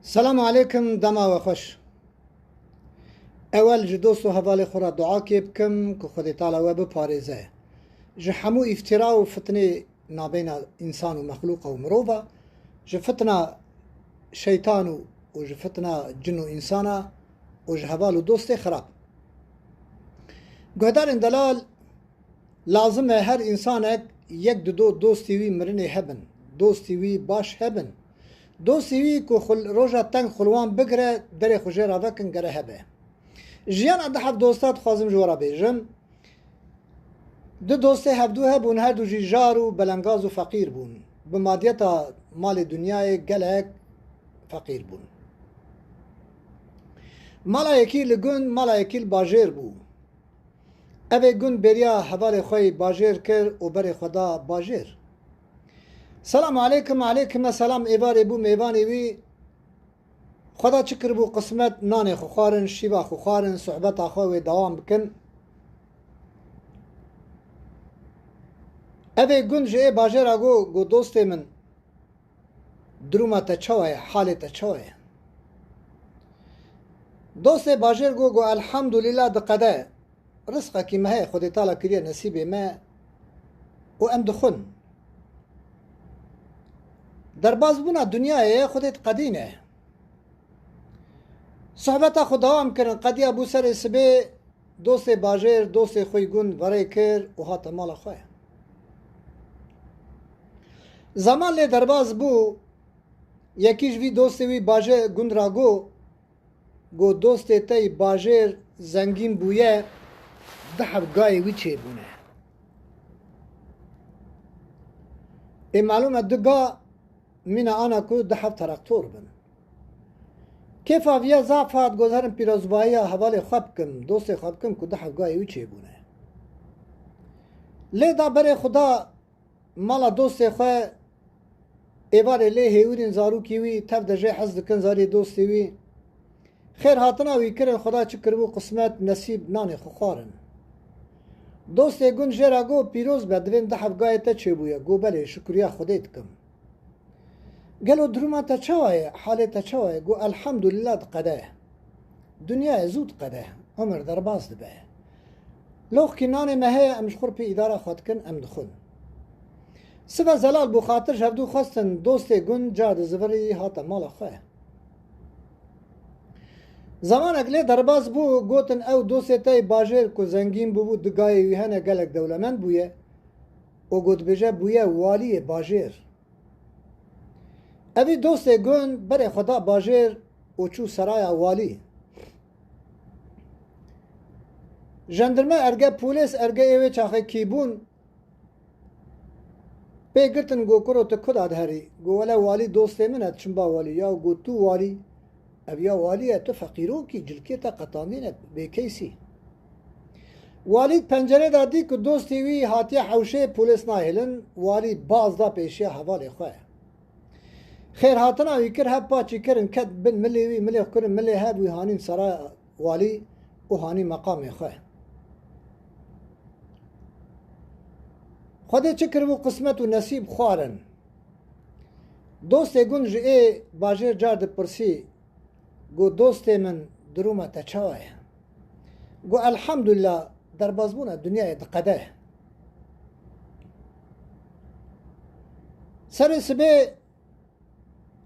سلام علیکم دما و خوش. اول جه دوست و حوال خورا دعا که بکم که خود تعالی و بپارزه جه همو افترا و فتنه نابین انسان و مخلوق و مروفا، جه فتنه شیطان و جه فتنه جن و انسان و جه حوال و دوست خراب. گهدار اندلال لازمه هر انسانک یک دو دوستی وی مرنه هبن، دوستی وی باش هبن، دوستی وی که روژا تنگ خلوان بگره در خوشه را وکن گره هبه. جیان اده هف دوستات خوازم جورا بیجم. دو دوسته هفدو هبون، هر دو جی جار و بلنگاز و فقیر بون، بمادیتا مال دنیای گلک فقیر بون. مالا یکی لگون مالا یکی باجر بو. اوه گون بریا حوال خوی باجر کر و بر خدا باجر. سلام علیکم علیکم سلام ایوار بو میوانی وی خدا چکر بو قسمت نان خوخارن شیوا خوخارن صحبت آخوی دوام بکن. اوه گون جه باجر گو دوست من دروما تا چوه حال تا چوه دوست باجر گو الحمدلله دقده رزقه کی مه خود تعالی کریه نصیب ما و ام دخون در باز بونا دنیای خودت قدینه صحبت خود دوام کرن قدی ابو سر سبه دوست باجر دوست خوی گون وره کر و هات مال خواه زمان لی در باز بو یکیش وی دوست وی باجر گون را گو دوست تی باجر زنگین بویه ده حبگای وی چه بونه ای معلومه دگا من آنا کو ده حب ترکتور بن کیف آویا زعفات گذارم پیرازبایی حوال خواب کم دوست خواب کم که ده حبگای وی چه بونه لی دا بره خدا مالا دوست خواه ایوار لی هیورین زارو کیوی تف دجای حز دکن زاری دوستی وی خیر هاتنا وی کرن خدا چه کربو قسمت نصیب نان خوخارن دوست گون جرا گو پیروز بدوین ده حفگای تا چه بویا گو بله شکریا خودت کم گلو دروما تا چواه حال تا چواه گو الحمدلله قده دنیا زود قده عمر در باز دبه لوخ کی نان مهه امش خور پی اداره خود کن ام دخون سبا زلال بو خاطر شفدو خواستن دوست گون جاد زوری هاتا مالا خواه زمان اگلی درباز بو گوتن او دوست تای باجر کو زنگین بو دگای ویهنه گلک دولمند بویه او گوت بجه بویه والی باجر اوی دوست گون بر خدا باجر او چو سرای والی جندرمه ارگه پولیس ارگه ایوه چاخه کیبون پی گرتن گو کرو تا کداد هری گو ولا والی دوست منه چنبا والی یا گو تو والی اویا والیه تو فقیرو کی جلکی تا قطاندینه به کیسی والید پنجره دادی که دوستی وی هاتی حوشه پولیس ناهلن والی باز دا پیشی حوالی خواه خیر هاتنا وی کر هب پاچی کرن کد بن ملی وی ملی کرن ملی هب وی هانین سرا والی و هانی مقام خواه خودی چکر و قسمت و نصیب خوارن دوست گنج ای باجر جارد پرسی گو دوست من دروما تا چواه گو الحمدلله در بازبونه دنیای دقده سر سبه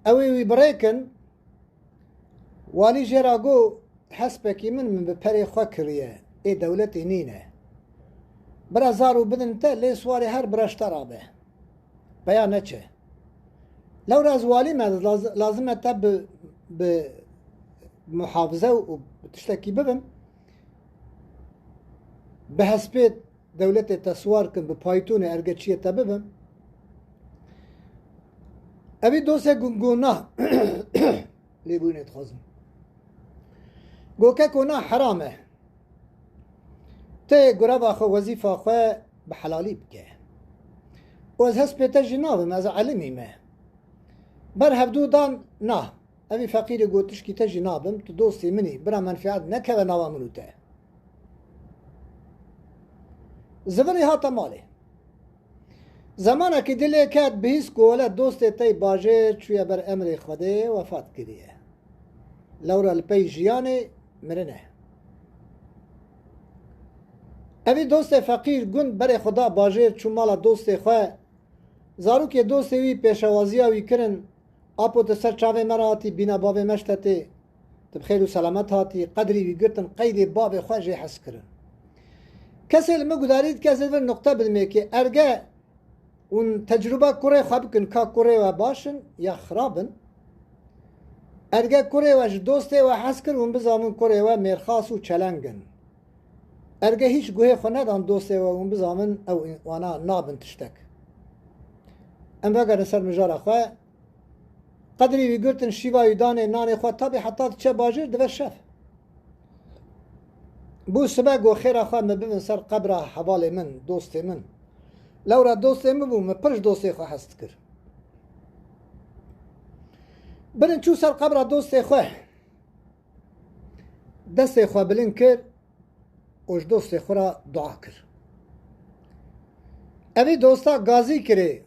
اوی وی بریکن والی جرا گو حسبکی من بپری خواه کریه ای دولتی نینه برا زارو بدن تا لی سواری هر برشتر آبه بیا نچه لو راز والی من لازمه تا به محافظه و تشتكي ببن بحسبت دولت تسوار كن بپایتون ارگچیه تا ببن اوی دوسه گونه لیبونه تخوزم گو که گونه حرامه ته گراب آخو وظیفه خواه بحلالی بکه و از حسبت جنابم از علمی مه بر هفدو دان نه اوی فقیر گوتش کی تجی نابم تو دوستی منی برا منفعت نکه و نوا منو ته زوری هاتا مالی زمانه که دلی کد بهیس گوله دوست تای باجر چویا بر امر خوده وفات کریه لورا لپی جیانه مرنه اوی دوست فقیر گند بر خدا باجر چون مالا دوست خواه زارو که دوست وی پیشوازی وی کرن آپو تسر چاوه مراتی بینا باب مشتته تب خیر و سلامت هاتی قدری وی گرتن قید باب خواه جه حس کرن کسی لما گدارید کسی ور نقطه بدمه که ارگه اون تجربه کره خواه بکن که کره و باشن یا خرابن ارگه کره و دوست و حس کر اون بزامن کره و مرخاص و چلنگن ارگه هیچ گوه خو ندان دوست و اون بزامن او وانا نابن تشتک ام بگر سر مجار خواه قدری وی گرتن شیوای دانه نانه خواه تابی حتی چه باجر دوه شف بو سبا گو خیر خواه مبین سر قبر حوال من دوست من لورا دوست من بو مپرش دوست خواه هست کر برن چو سر قبر دوست خواه دست خواه بلن کر اوش دوست خواه را دعا کر اوی دوستا گازی کره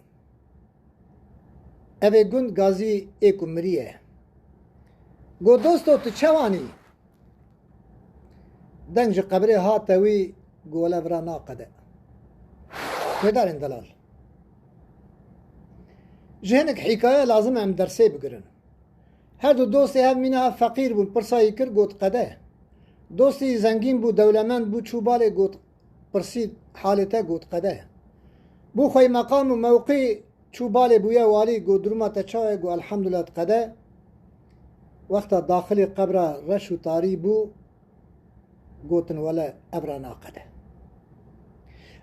اوی گند گازی ایکو مریه گو دوستو تو چوانی دنج قبره هاتوی گوله ورا ناقده ندارین دلال جهنک حکایه لازم ام درسه بگرن هر دو دوستی هم مینها فقیر بون پرسایی کر گوت قده دوستی زنگین بو دولمند بو چوباله گوت پرسید حالته گوت قده بو خوی مقام و موقع چوباله بویا والی گو درما تچاوه گو الحمدلله قده وقتا داخل قبر رش و تاری بو گوتن ولا ابرا ناقده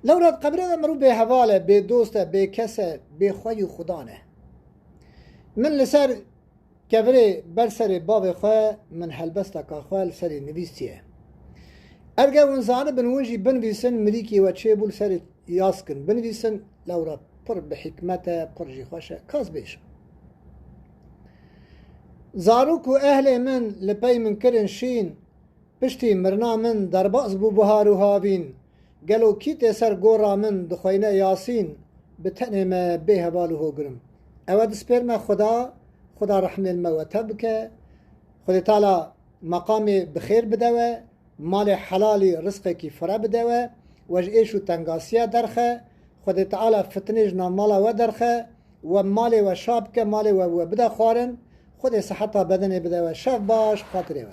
لوراد قبره مرو به حواله به دوسته به کسه به خوی خدانه من لسر کبره بر سر باب خواه من هلبستا که خواه لسر نویسیه ارگه ونزانه بنوشی بنویسن مریکی و چه بول سر یاسکن بنویسن لوراد پر به حکمت پر جی خوشه کاز بیشم زاروک و اهل من لپی من کرن شین پشتی مرنا من درباز بو بهار و هاوین گلو کیت سر گورا من دخوینه یاسین به تنم به حوالو هو گرم اود سپرم خدا رحم الموتى بکه خدا تعالی مقام بخیر بدوه مال حلالی رزق کی فرا بدوه وج ایشو تنگاسیه درخه خدا تعالی فتنج نامالا و درخه و مال و شاب که مال و بده خوارن خدا صحتا بدن بدوه شف باش خاطره